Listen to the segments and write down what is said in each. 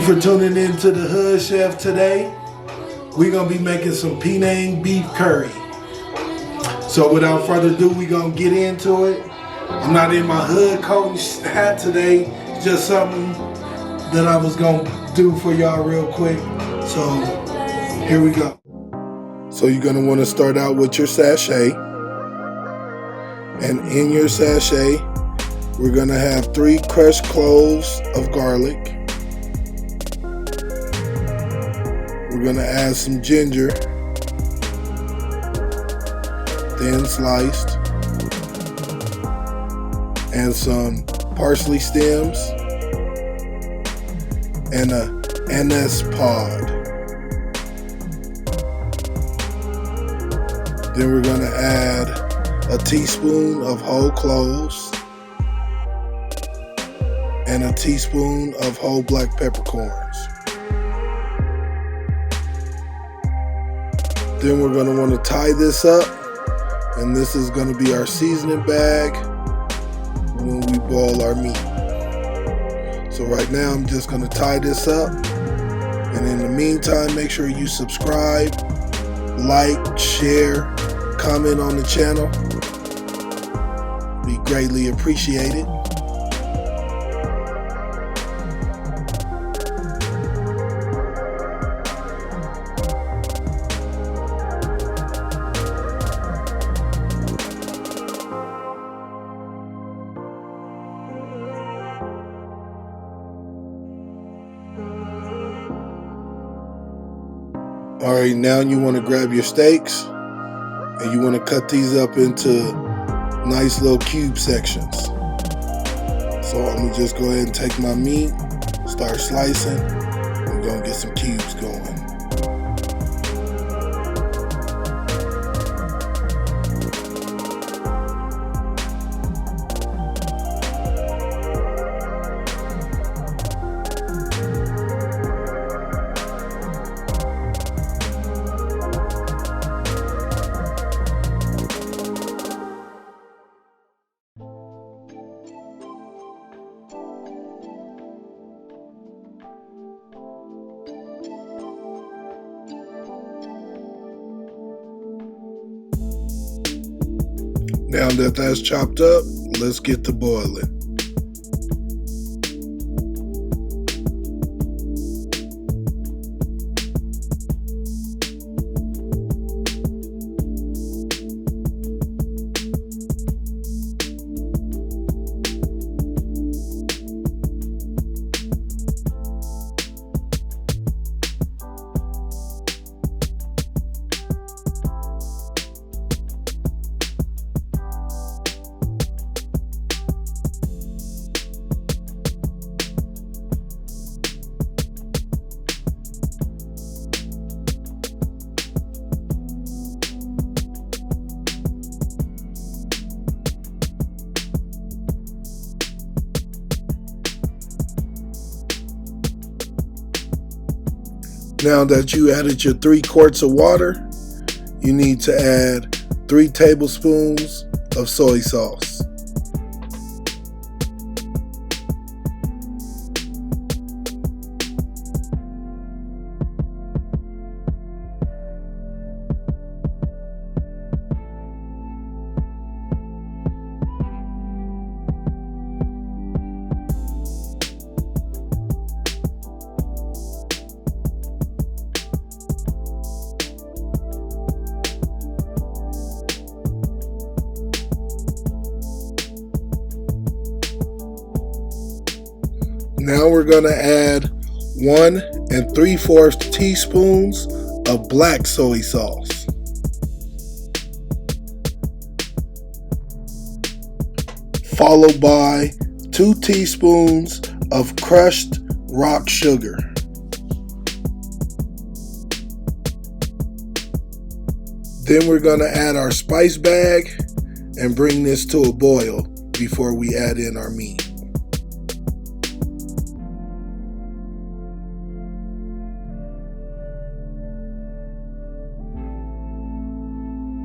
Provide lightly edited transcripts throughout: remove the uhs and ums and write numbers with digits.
for tuning in to the Hood Chef today. We're going to be making some Penang beef curry. So without further ado, we're going to get into it. I'm not in my hood coat and hat today. It's just something that I was going to do for y'all real quick. So here we go. So you're going to want to start out with your sachet. And in your sachet, we're going to have 3 crushed cloves of garlic. We're going to add some ginger, thin sliced, and some parsley stems, and an anise pod. Then we're going to add a teaspoon of whole cloves and a teaspoon of whole black peppercorns. Then we're going to want to tie this up, and this is going to be our seasoning bag when we boil our meat. So right now I'm just going to tie this up, and in the meantime, make sure you subscribe, like, share, comment on the channel. Be greatly appreciated. Alright, now you want to grab your steaks and you want to cut these up into nice little cube sections. So I'm going to just go ahead and take my meat, start slicing, and go and get some cubes going. Now that that's chopped up, let's get to boiling. Now that you added your 3 quarts of water, you need to add 3 tablespoons of soy sauce. Now we're going to add 1 3/4 teaspoons of black soy sauce. Followed by 2 teaspoons of crushed rock sugar. Then we're going to add our spice bag and bring this to a boil before we add in our meat.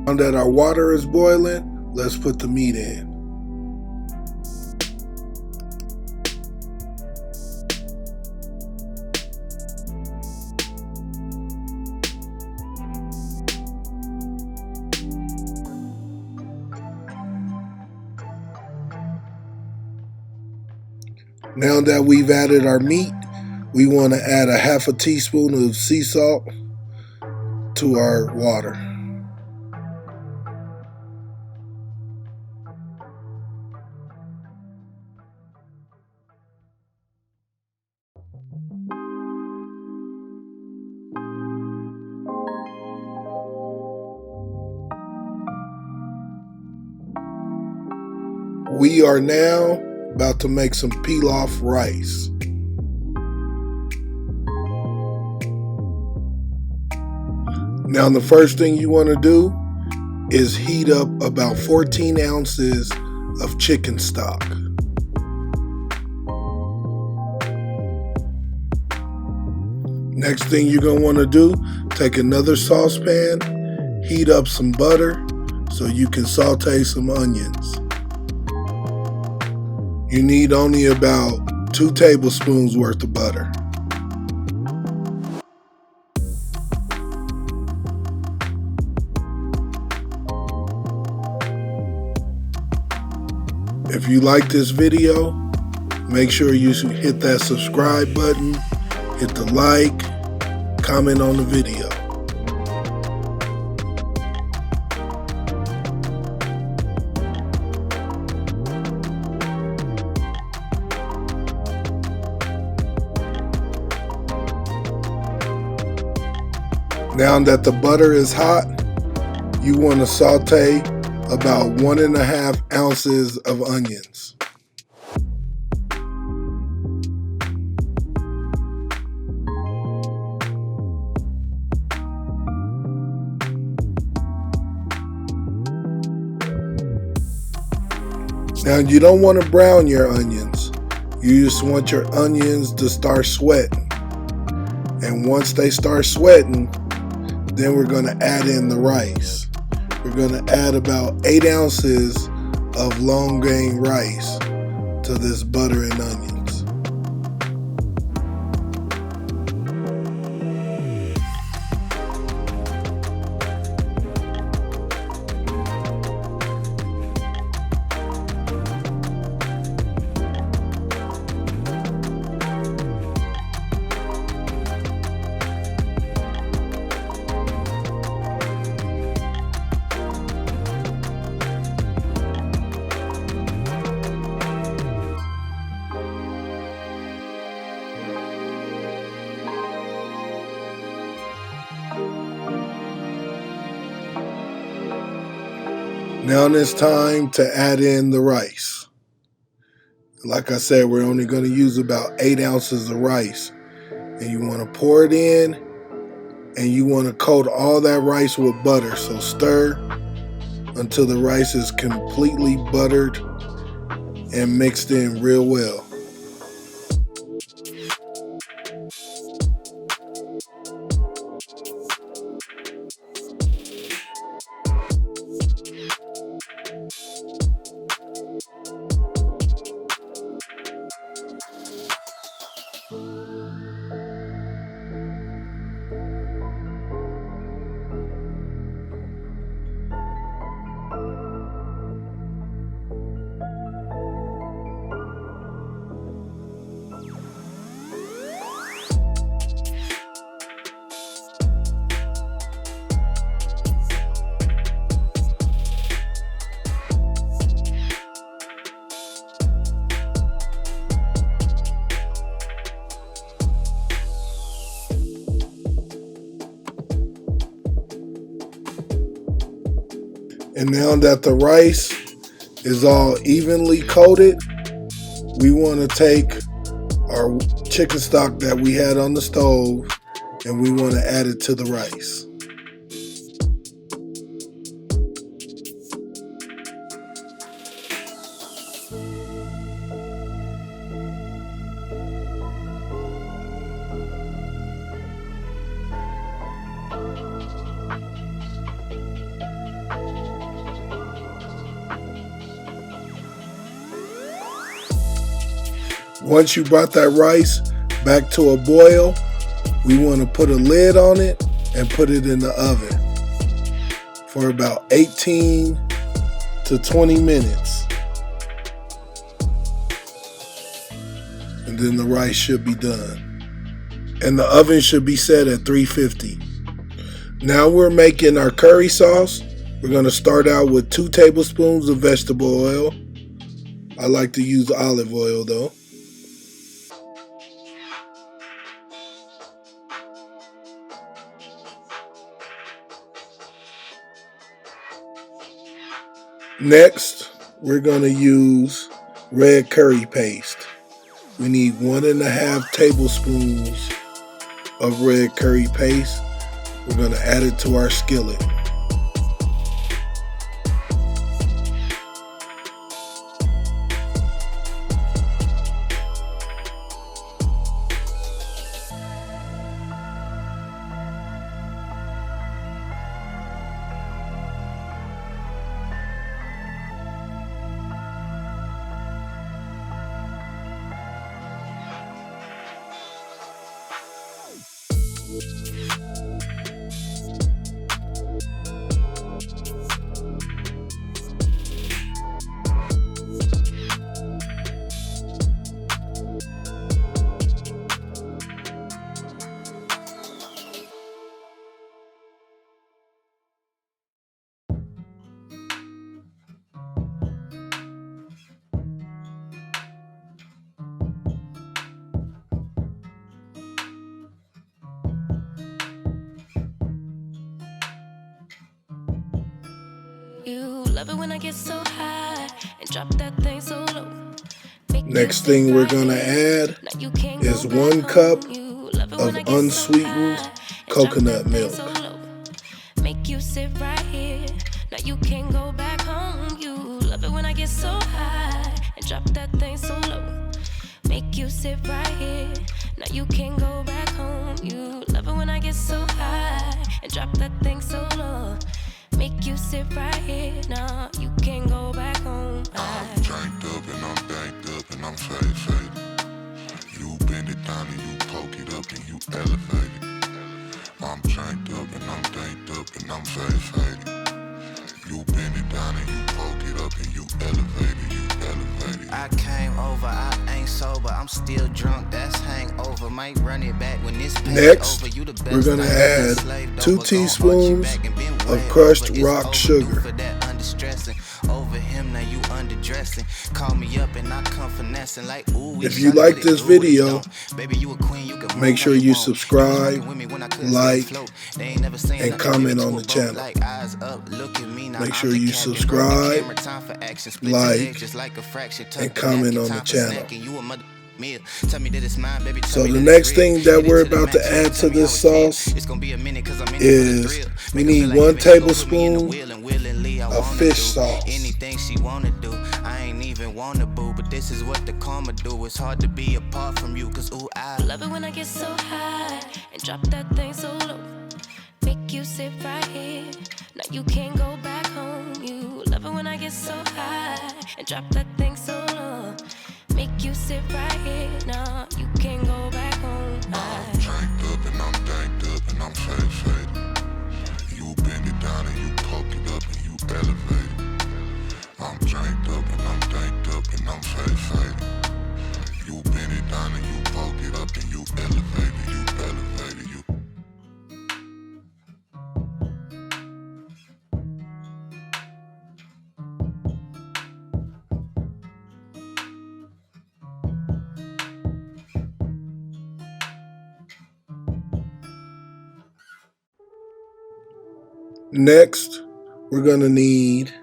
Now that our water is boiling, let's put the meat in. Now that we've added our meat, we want to add a half a teaspoon of sea salt to our water. We are now about to make some pilaf rice. Now the first thing you want to do is heat up about 14 ounces of chicken stock. Next thing you're going to want to do, take another saucepan, heat up some butter so you can saute some onions. You need only about 2 tablespoons worth of butter. If you like this video, make sure you hit that subscribe button, hit the like, comment on the video. Now that the butter is hot, you want to saute about 1.5 ounces of onions. Now you don't want to brown your onions. You just want your onions to start sweating. And once they start sweating, then we're going to add in the rice. We're going to add about 8 ounces of long grain rice to this butter and onions. Now it's time to add in the rice. Like I said, we're only going to use about 8 ounces of rice. And you want to pour it in, and you want to coat all that rice with butter. So stir until the rice is completely buttered and mixed in real well. And now that the rice is all evenly coated, we want to take our chicken stock that we had on the stove and we want to add it to the rice. Once you brought that rice back to a boil, we want to put a lid on it and put it in the oven for about 18 to 20 minutes. then the rice should be done. And the oven should be set at 350. Now we're making our curry sauce. We're going to start out with 2 tablespoons of vegetable oil. I like to use olive oil though. Next, we're going to use red curry paste. We need 1.5 tablespoons of red curry paste. We're going to add it to our skillet. You love it when I get so high and drop that thing so low. Next thing we're going to add is 1 cup of unsweetened coconut milk. Make you sit right here. Now you can't go back home. You love it when I get so high and drop that thing so low. Make you sit right here. Now you can't go back home. You love it when I get so high and drop that thing so low. Make you sit right here. Now you can't go back home. I'm janked up and I'm banked up and I'm faded. You bend it down and you poke it up and you elevate it. I'm janked up and I'm danked up and I'm faded. You bend it down and you poke it up and you elevate it. I came over, I ain't sober, I'm still drunk, that's hangover. Might run it back when this Next, over. You the best we're going to add 2 teaspoons of crushed rock sugar. Over him, now you underdressing. Call me up and I come finessing like ooh. If you like this video, make sure you subscribe, like, and comment on the channel. Make sure you subscribe, like, and comment on the channel. So the next thing that we're about to add to this sauce is we need 1 tablespoon of fish sauce. Anything she wanna do, I ain't even wanna boo, but this is what the karma do. It's hard to be apart from you, cause ooh, I love it when I get so high and drop that thing so low. Make you sit right here. Now you can't go back home. You love it when I get so high and drop that thing so low. Make you sit right here. Now you can't go back home. I'm janked up and I'm danked up and I'm faded. You bend it down and you poke it up and you elevate it. I'm janked up and I'm danked up and I'm faded. You bend it down and you poke it up and you elevate it. Next, we're going to need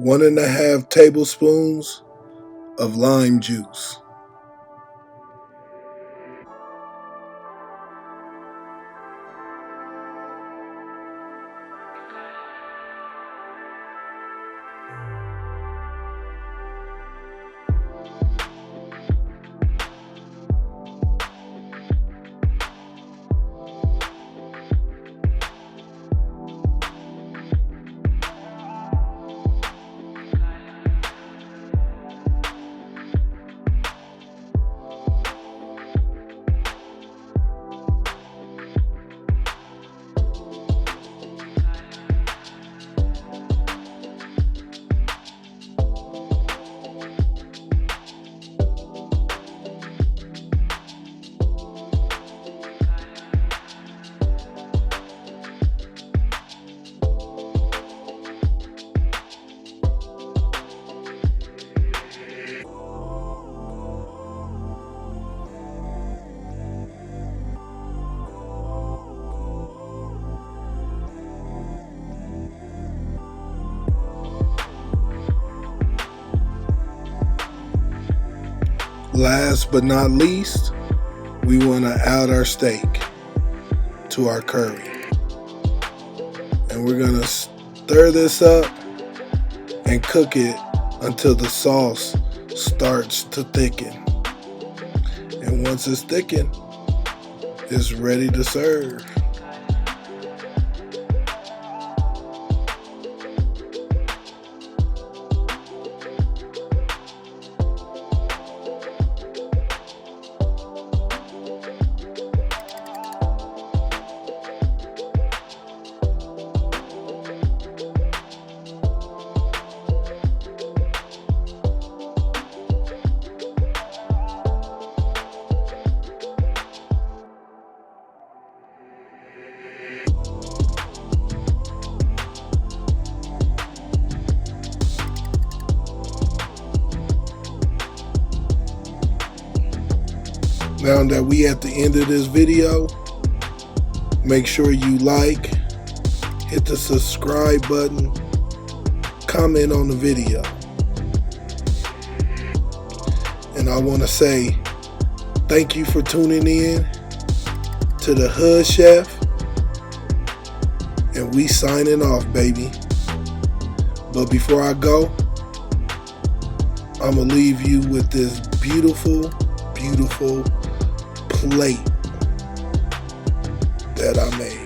1.5 tablespoons of lime juice. Last but not least, we want to add our steak to our curry. And we're going to stir this up and cook it until the sauce starts to thicken. And once it's thickened, it's ready to serve. Now that we at the end of this video, make sure you like, hit the subscribe button, comment on the video. And I want to say thank you for tuning in to the Hood Chef. And we signing off, baby. But before I go, I'm going to leave you with this beautiful, beautiful plate that I made.